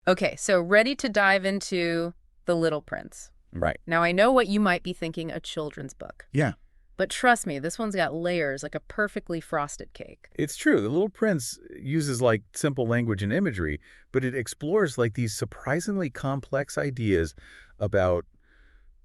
Okay, so ready to dive into The Little Prince. Right. Now, I know what you might be thinking, a children's book. Yeah, But trust me, this one's got layers like a perfectly frosted cake. it's true. The Little Prince uses like simple language and imagery, but it explores like these surprisingly complex ideas about,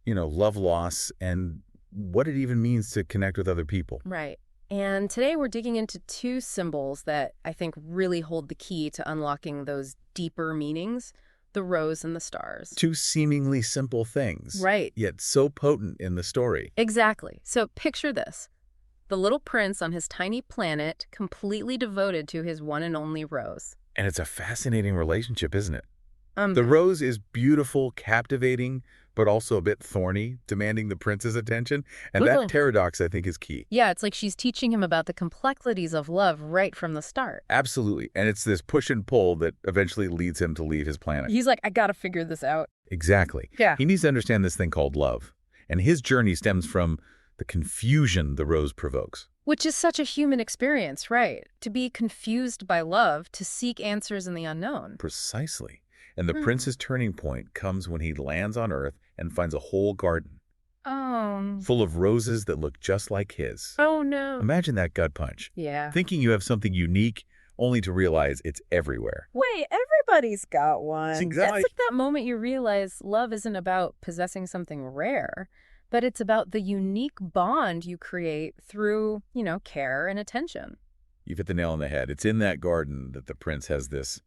love loss and what it even means to connect with other people. Right. And today we're digging into two symbols that I think really hold the key to unlocking those deeper meanings, the rose and the stars. Two seemingly simple things, Right. yet so potent in the story. Exactly. So picture this. The little prince on his tiny planet, completely devoted to his one and only rose. And it's a fascinating relationship, isn't it? Um, The rose is beautiful, captivating, but also a bit thorny, demanding the prince's attention. And that Ugh. paradox, I think, is key. yeah, it's like she's teaching him about the complexities of love right from the start. Absolutely. And it's this push and pull that eventually leads him to leave his planet. He's like, I gotta figure this out. Exactly. Yeah. He needs to understand this thing called love. And his journey stems from the confusion the rose provokes. Which is such a human experience, right? To be confused by love, to seek answers in the unknown. Precisely. And the Hmm. prince's turning point comes when he lands on Earth and finds a whole garden Oh. full of roses that look just like his. Oh, no. Imagine that gut punch. Yeah. Thinking you have something unique, only to realize it's everywhere. Wait, everybody's got one. It's That's exactly- like that moment you realize love isn't about possessing something rare, but it's about the unique bond you create through, care and attention. You've hit the nail on the head. It's in that garden that the prince has this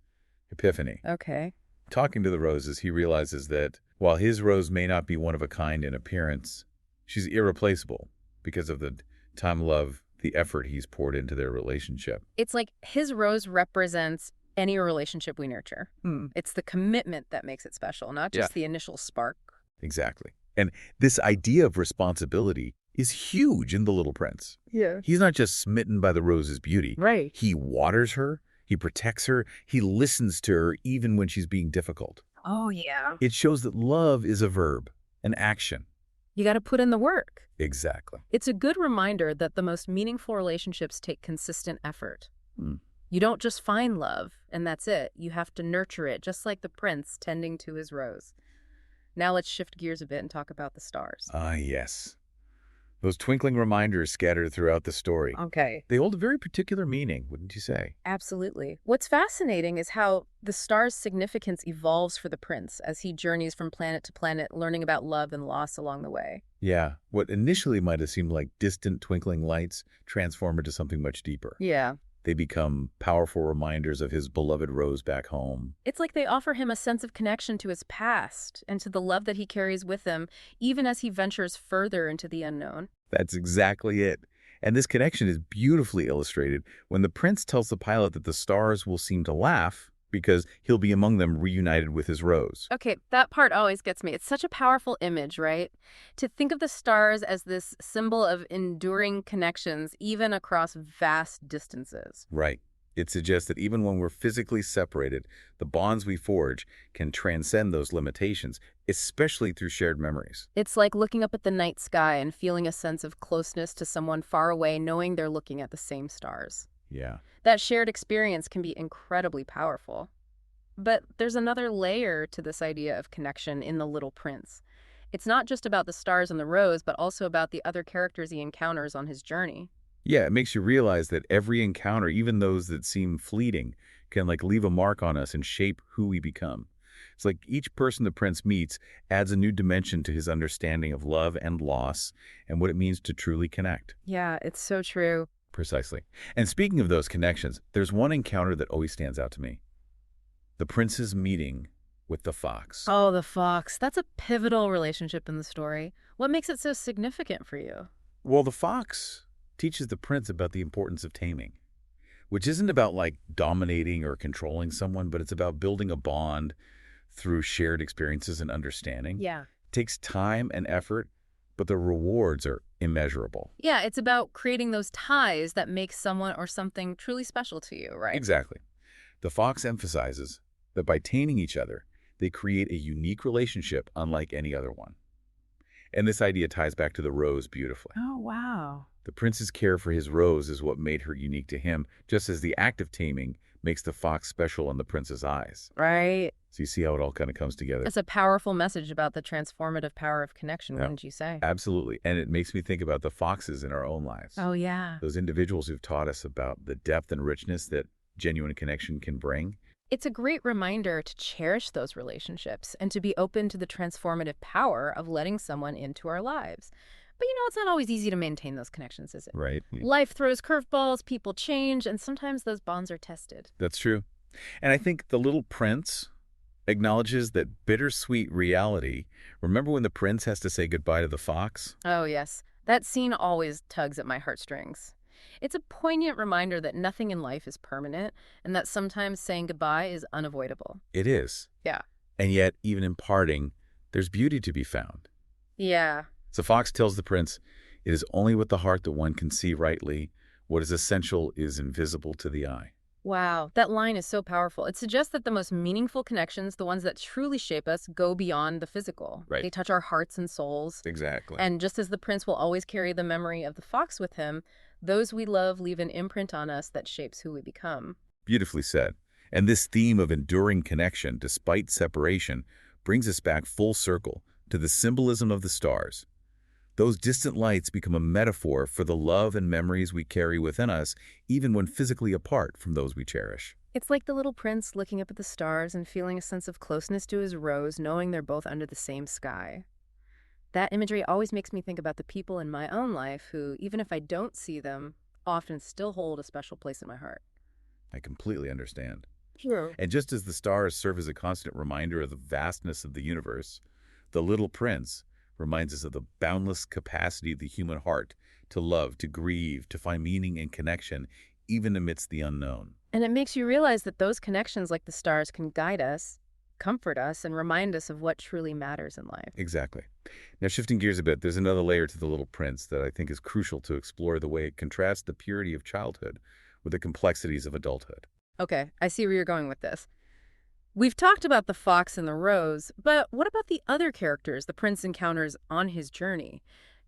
epiphany. Okay. Talking to the roses, he realizes that while his rose may not be one of a kind in appearance, she's irreplaceable because of the time, love, the effort he's poured into their relationship. It's like his rose represents any relationship we nurture. It's the commitment that makes it special, not just the initial spark. Exactly. And this idea of responsibility is huge in The Little Prince. Yeah. He's not just smitten by the rose's beauty. Right. He waters her, he protects her, he listens to her even when she's being difficult. Oh, yeah. It shows that love is a verb, an action. You got to put in the work. Exactly. It's a good reminder that the most meaningful relationships take consistent effort. You don't just find love, and that's it. You have to nurture it, just like the prince tending to his rose. Now let's shift gears a bit and talk about the stars. Ah, yes. Those twinkling reminders scattered throughout the story. Okay. They hold a very particular meaning, wouldn't you say? Absolutely. What's fascinating is how the star's significance evolves for the prince as he journeys from planet to planet, learning about love and loss along the way. Yeah, what initially might have seemed like distant twinkling lights transform into something much deeper. Yeah. They become powerful reminders of his beloved rose back home. It's like they offer him a sense of connection to his past and to the love that he carries with him, even as he ventures further into the unknown. That's exactly it. And this connection is beautifully illustrated when the prince tells the pilot that the stars will seem to laugh because he'll be among them reunited with his rose. Okay, that part always gets me. It's such a powerful image, right? To think of the stars as this symbol of enduring connections, even across vast distances. Right. It suggests that even when we're physically separated, the bonds we forge can transcend those limitations, especially through shared memories. It's like looking up at the night sky and feeling a sense of closeness to someone far away, knowing they're looking at the same stars. Yeah. That shared experience can be incredibly powerful. But there's another layer to this idea of connection in The Little Prince. It's not just about the stars and the rose, but also about the other characters he encounters on his journey. Yeah, it makes you realize that every encounter, even those that seem fleeting, can leave a mark on us and shape who we become. It's like each person the prince meets adds a new dimension to his understanding of love and loss and what it means to truly connect. Yeah, it's so true. Precisely. And speaking of those connections, there's one encounter that always stands out to me. The prince's meeting with the fox. Oh, the fox. That's a pivotal relationship in the story. What makes it so significant for you? Well, the fox teaches the prince about the importance of taming, which isn't about dominating or controlling someone, but it's about building a bond through shared experiences and understanding. Yeah. It takes time and effort, but the rewards are immeasurable. Yeah, it's about creating those ties that make someone or something truly special to you, right? Exactly. The fox emphasizes that by taming each other, they create a unique relationship unlike any other one. And this idea ties back to the rose beautifully. Oh, wow. The prince's care for his rose is what made her unique to him, just as the act of taming makes the fox special in the prince's eyes. Right. So you see how it all kind of comes together. That's a powerful message about the transformative power of connection, Yeah, wouldn't you say? absolutely. And it makes me think about the foxes in our own lives. Oh, yeah. Those individuals who've taught us about the depth and richness that genuine connection can bring. It's a great reminder to cherish those relationships and to be open to the transformative power of letting someone into our lives. But it's not always easy to maintain those connections, is it? Right. Life throws curveballs, people change, and sometimes those bonds are tested. That's true. And I think the little prince acknowledges that bittersweet reality. Remember when the prince has to say goodbye to the fox? Oh, yes. That scene always tugs at my heartstrings. It's a poignant reminder that nothing in life is permanent and that sometimes saying goodbye is unavoidable. It is. Yeah. And yet, even in parting, there's beauty to be found. Yeah. So Fox tells the prince, "It is only with the heart that one can see rightly. What is essential is invisible to the eye." Wow, that line is so powerful. It suggests that the most meaningful connections, the ones that truly shape us, go beyond the physical. Right. They touch our hearts and souls. Exactly. And just as the prince will always carry the memory of the fox with him, those we love leave an imprint on us that shapes who we become. Beautifully said. And this theme of enduring connection despite separation brings us back full circle to the symbolism of the stars. Those distant lights become a metaphor for the love and memories we carry within us, even when physically apart from those we cherish. It's like the little prince looking up at the stars and feeling a sense of closeness to his rose, knowing they're both under the same sky. That imagery always makes me think about the people in my own life who, even if I don't see them, often still hold a special place in my heart. I completely understand. Sure. And just as the stars serve as a constant reminder of the vastness of the universe, the little prince reminds us of the boundless capacity of the human heart to love, to grieve, to find meaning and connection, even amidst the unknown. And it makes you realize that those connections, like the stars, can guide us, comfort us, and remind us of what truly matters in life. Exactly. Now, shifting gears a bit, there's another layer to the little prince that I think is crucial to explore the way it contrasts the purity of childhood with the complexities of adulthood. Okay, I see where you're going with this. We've talked about the fox and the rose, but what about the other characters the prince encounters on his journey?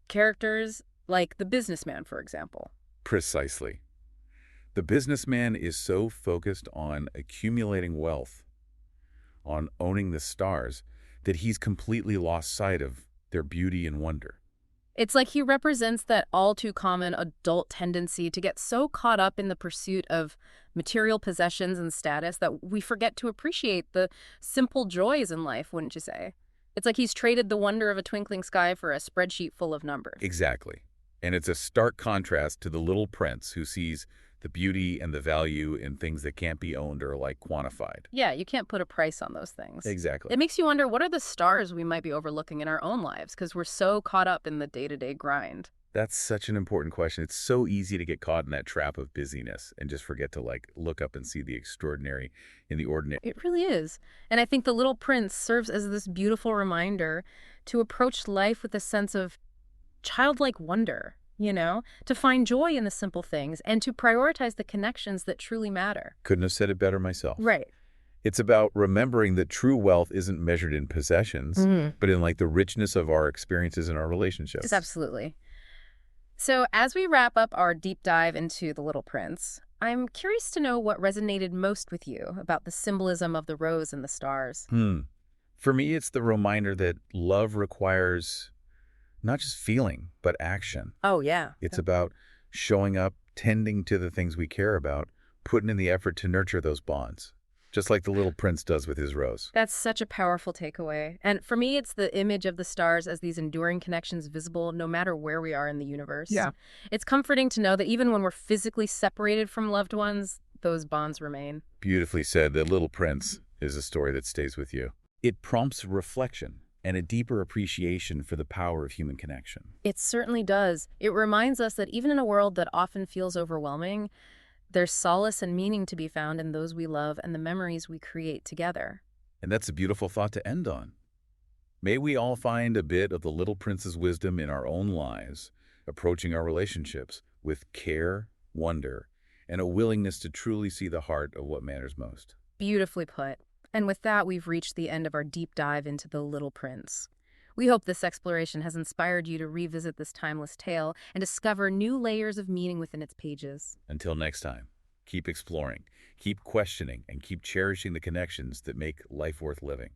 Characters like the businessman, for example. Precisely. The businessman is so focused on accumulating wealth, on owning the stars, that he's completely lost sight of their beauty and wonder. It's like he represents that all too common adult tendency to get so caught up in the pursuit of material possessions and status that we forget to appreciate the simple joys in life, wouldn't you say? It's like he's traded the wonder of a twinkling sky for a spreadsheet full of numbers. Exactly. And it's a stark contrast to the little prince who sees the beauty and the value in things that can't be owned or quantified. Yeah, you can't put a price on those things. Exactly. It makes you wonder, what are the stars we might be overlooking in our own lives because we're so caught up in the day-to-day grind? That's such an important question. It's so easy to get caught in that trap of busyness and just forget to look up and see the extraordinary in the ordinary. It really is. And I think The Little Prince serves as this beautiful reminder to approach life with a sense of childlike wonder, to find joy in the simple things and to prioritize the connections that truly matter. Couldn't have said it better myself. Right. It's about remembering that true wealth isn't measured in possessions, but in the richness of our experiences and our relationships. Yes, absolutely. So as we wrap up our deep dive into The Little Prince, I'm curious to know what resonated most with you about the symbolism of the rose and the stars. For me, it's the reminder that love requires not just feeling, but action. Oh, yeah. It's about showing up, tending to the things we care about, putting in the effort to nurture those bonds, just like the little prince does with his rose. That's such a powerful takeaway. And for me, it's the image of the stars as these enduring connections visible no matter where we are in the universe. Yeah. It's comforting to know that even when we're physically separated from loved ones, those bonds remain. Beautifully said. The Little Prince is a story that stays with you. It prompts reflection and a deeper appreciation for the power of human connection. It certainly does. It reminds us that even in a world that often feels overwhelming, there's solace and meaning to be found in those we love and the memories we create together. And that's a beautiful thought to end on. May we all find a bit of the Little Prince's wisdom in our own lives, approaching our relationships with care, wonder, and a willingness to truly see the heart of what matters most. Beautifully put. And with that, we've reached the end of our deep dive into The Little Prince. We hope this exploration has inspired you to revisit this timeless tale and discover new layers of meaning within its pages. Until next time, keep exploring, keep questioning, and keep cherishing the connections that make life worth living.